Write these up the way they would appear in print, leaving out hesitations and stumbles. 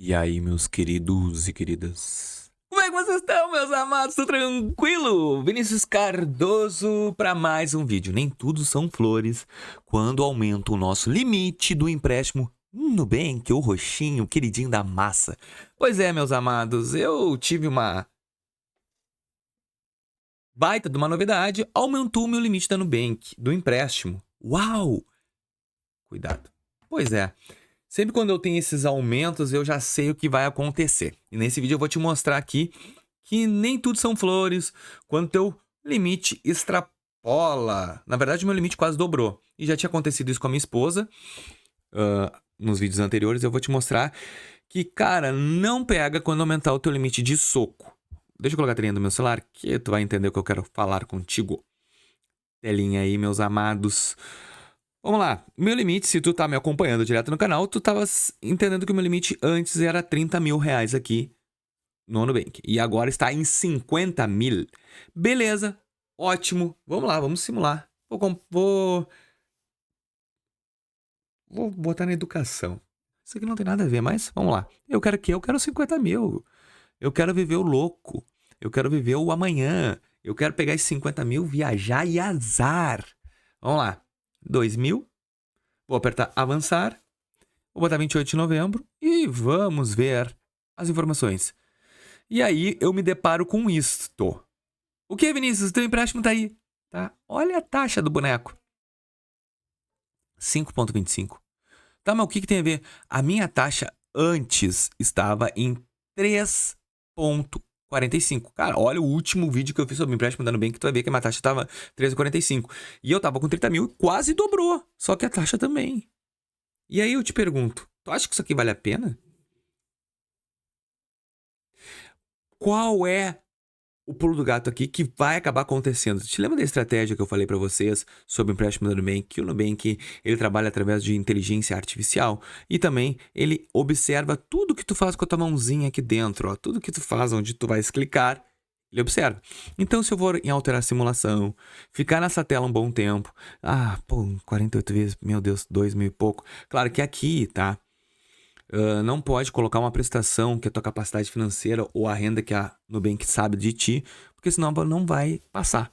E aí, meus queridos e queridas? Como é que vocês estão, meus amados? Tudo tranquilo? Vinícius Cardoso para mais um vídeo. Nem tudo são flores quando aumenta o nosso limite do empréstimo Nubank, o roxinho, queridinho da massa. Pois é, meus amados, eu tive uma baita de uma novidade. Aumentou o meu limite da Nubank, do empréstimo. Uau! Cuidado. Pois é. Sempre quando eu tenho esses aumentos, eu já sei o que vai acontecer. E nesse vídeo eu vou te mostrar aqui que nem tudo são flores, quando teu limite extrapola. Na verdade, meu limite quase dobrou. E já tinha acontecido isso com a minha esposa. Nos vídeos anteriores eu vou te mostrar que, cara, não pega quando aumentar o teu limite de soco. Deixa eu colocar a telinha do meu celular, que tu vai entender o que eu quero falar contigo. Telinha aí, meus amados. Vamos lá, meu limite, se tu tá me acompanhando direto no canal, tu tava entendendo que o meu limite antes era 30 mil reais aqui no Nubank. E agora está em 50 mil. Beleza, ótimo. Vamos lá, vamos simular. Vou botar na educação. Isso aqui não tem nada a ver, mas vamos lá. Eu quero o quê? Eu quero 50 mil. Eu quero viver o louco. Eu quero viver o amanhã. Eu quero pegar esses 50 mil, viajar e azar. Vamos lá. 2 mil. Vou apertar avançar. Vou botar 28 de novembro e vamos ver as informações. E aí eu me deparo com isto. O que, Vinícius? Teu empréstimo tá aí. Tá? Olha a taxa do boneco. 5,25. Tá, mas o que tem a ver? A minha taxa antes estava em 3,45. Cara, olha o último vídeo que eu fiz sobre empréstimo dando bem, que tu vai ver que a minha taxa estava 3,45. E eu tava com 30 mil e quase dobrou. Só que a taxa também. E aí eu te pergunto, tu acha que isso aqui vale a pena? Qual é o pulo do gato aqui que vai acabar acontecendo? Te lembra da estratégia que eu falei para vocês sobre o empréstimo do Nubank? Que o Nubank, ele trabalha através de inteligência artificial e também ele observa tudo que tu faz com a tua mãozinha aqui dentro, ó, tudo que tu faz onde tu vai clicar, ele observa. Então, se eu for em alterar a simulação, ficar nessa tela um bom tempo, 48 vezes, meu Deus, 2 mil e pouco. Claro que aqui, tá? Não pode colocar uma prestação que a tua capacidade financeira ou a renda que a Nubank sabe de ti, porque senão não vai passar.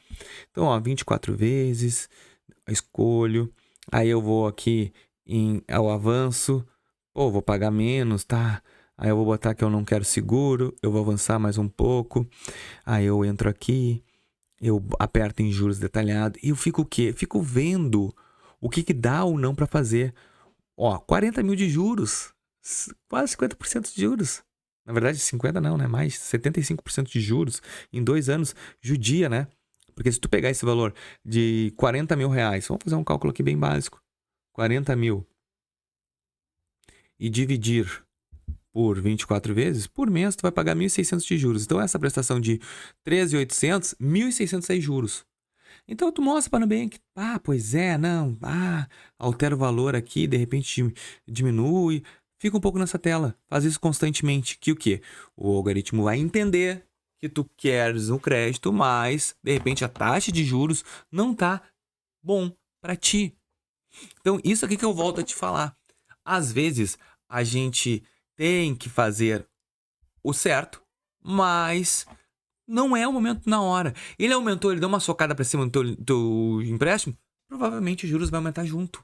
Então, ó, 24 vezes, escolho, aí eu vou aqui ao avanço, vou pagar menos, tá? Aí eu vou botar que eu não quero seguro, eu vou avançar mais um pouco, aí eu entro aqui, eu aperto em juros detalhado, e eu fico o quê? Fico vendo o que dá ou não para fazer. Ó, 40 mil de juros, quase 50% de juros. Na verdade, 50 não, né? Mais 75% de juros em 2 anos. Judia, né? Porque se tu pegar esse valor de 40 mil reais, vamos fazer um cálculo aqui bem básico. 40 mil e dividir por 24 vezes, por mês tu vai pagar 1.600 de juros. Então essa prestação de 13.800, 1.600 é juros. Então tu mostra para o Nubank, pois é, não, altera o valor aqui, de repente diminui, fica um pouco nessa tela, faz isso constantemente, que o quê? O algoritmo vai entender que tu queres um crédito, mas de repente a taxa de juros não tá bom para ti. Então isso aqui que eu volto a te falar. Às vezes a gente tem que fazer o certo, mas não é o momento na hora. Ele aumentou, ele deu uma socada pra cima do teu empréstimo, provavelmente os juros vai aumentar junto.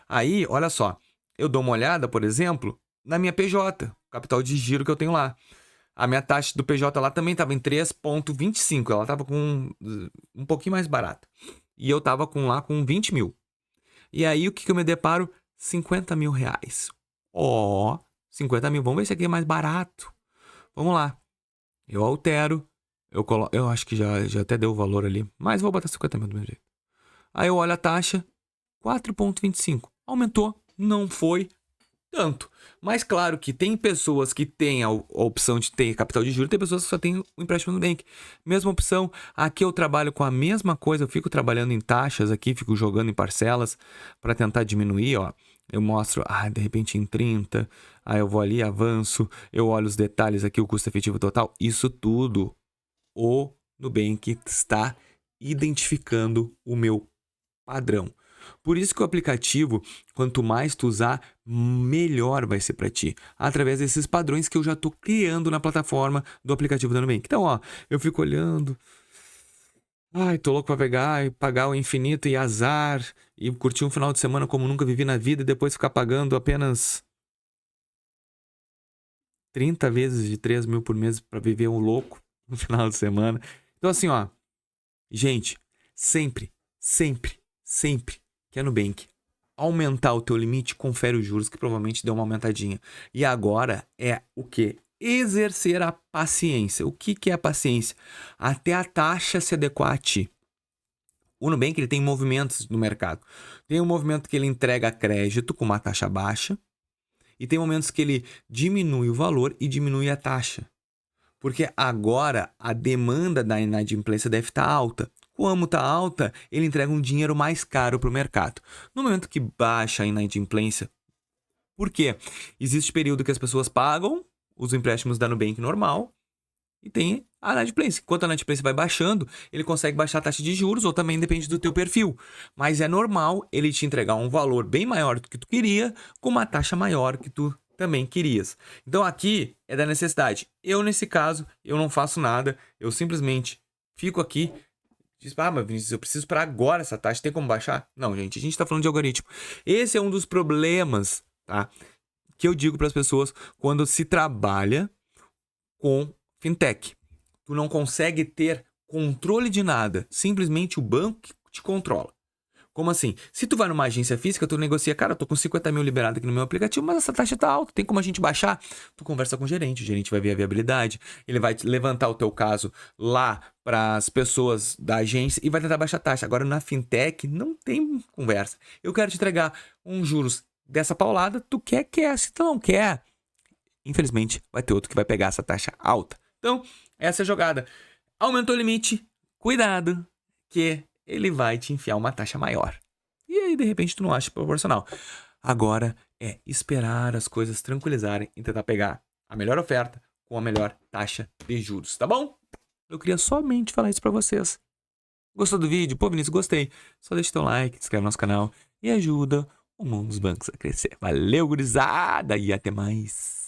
Aí, olha só, eu dou uma olhada, por exemplo, na minha PJ, capital de giro que eu tenho lá. A minha taxa do PJ lá também estava em 3,25, ela estava com um pouquinho mais barata. E eu estava lá com 20 mil. E aí, o que eu me deparo? 50 mil reais. 50 mil, vamos ver se aqui é mais barato. Vamos lá. Eu altero, eu acho que já até deu o valor ali, mas vou botar 50 mil do meu jeito. Aí eu olho a taxa, 4,25. Aumentou, não foi tanto. Mas claro que tem pessoas que têm a opção de ter capital de juros, tem pessoas que só têm o empréstimo no Nubank. Mesma opção, aqui eu trabalho com a mesma coisa, eu fico trabalhando em taxas aqui, fico jogando em parcelas para tentar diminuir, ó. Eu mostro, de repente em 30, aí eu vou ali, avanço, eu olho os detalhes aqui, o custo efetivo total, isso tudo o Nubank está identificando o meu padrão. Por isso que o aplicativo, quanto mais tu usar, melhor vai ser para ti. Através desses padrões que eu já tô criando na plataforma do aplicativo da Nubank. Então, ó, eu fico olhando. Ai, tô louco pra pegar e pagar o infinito e azar. E curtir um final de semana como nunca vivi na vida. E depois ficar pagando apenas 30 vezes de 3 mil por mês pra viver um louco no final de semana. Então, assim, ó. Gente, sempre que a Nubank aumentar o teu limite, confere os juros que provavelmente deu uma aumentadinha. E agora é o quê? Exercer a paciência. O que é a paciência? Até a taxa se adequar a ti. O Nubank ele tem movimentos no mercado. Tem um movimento que ele entrega crédito com uma taxa baixa e tem momentos que ele diminui o valor e diminui a taxa. Porque agora a demanda da inadimplência deve estar alta. Como está alta, ele entrega um dinheiro mais caro para o mercado. No momento que baixa a inadimplência, por quê? Existe período que as pessoas pagam os empréstimos da Nubank normal e tem a inadimplência. Enquanto a inadimplência vai baixando, ele consegue baixar a taxa de juros ou também depende do teu perfil. Mas é normal ele te entregar um valor bem maior do que tu queria com uma taxa maior que tu também querias. Então aqui é da necessidade. Eu, nesse caso, eu não faço nada. Eu simplesmente fico aqui. Diz, mas Vinícius, eu preciso para agora essa taxa. Tem como baixar? Não, gente. A gente está falando de algoritmo. Esse é um dos problemas, tá? Que eu digo para as pessoas quando se trabalha com fintech. Tu não consegue ter controle de nada. Simplesmente o banco te controla. Como assim? Se tu vai numa agência física, tu negocia, cara, eu tô com 50 mil liberado aqui no meu aplicativo, mas essa taxa tá alta, tem como a gente baixar? Tu conversa com o gerente vai ver a viabilidade, ele vai levantar o teu caso lá para as pessoas da agência e vai tentar baixar a taxa. Agora, na fintech, não tem conversa. Eu quero te entregar uns juros dessa paulada, tu quer. Se tu não quer, infelizmente, vai ter outro que vai pegar essa taxa alta. Então, essa é a jogada. Aumentou o limite, cuidado, que ele vai te enfiar uma taxa maior. E aí, de repente, tu não acha proporcional. Agora é esperar as coisas tranquilizarem e tentar pegar a melhor oferta com a melhor taxa de juros, tá bom? Eu queria somente falar isso pra vocês. Gostou do vídeo? Pô, Vinícius, gostei. Só deixa teu like, se inscreve no nosso canal e ajuda o mundo dos bancos a crescer. Valeu, gurizada, e até mais.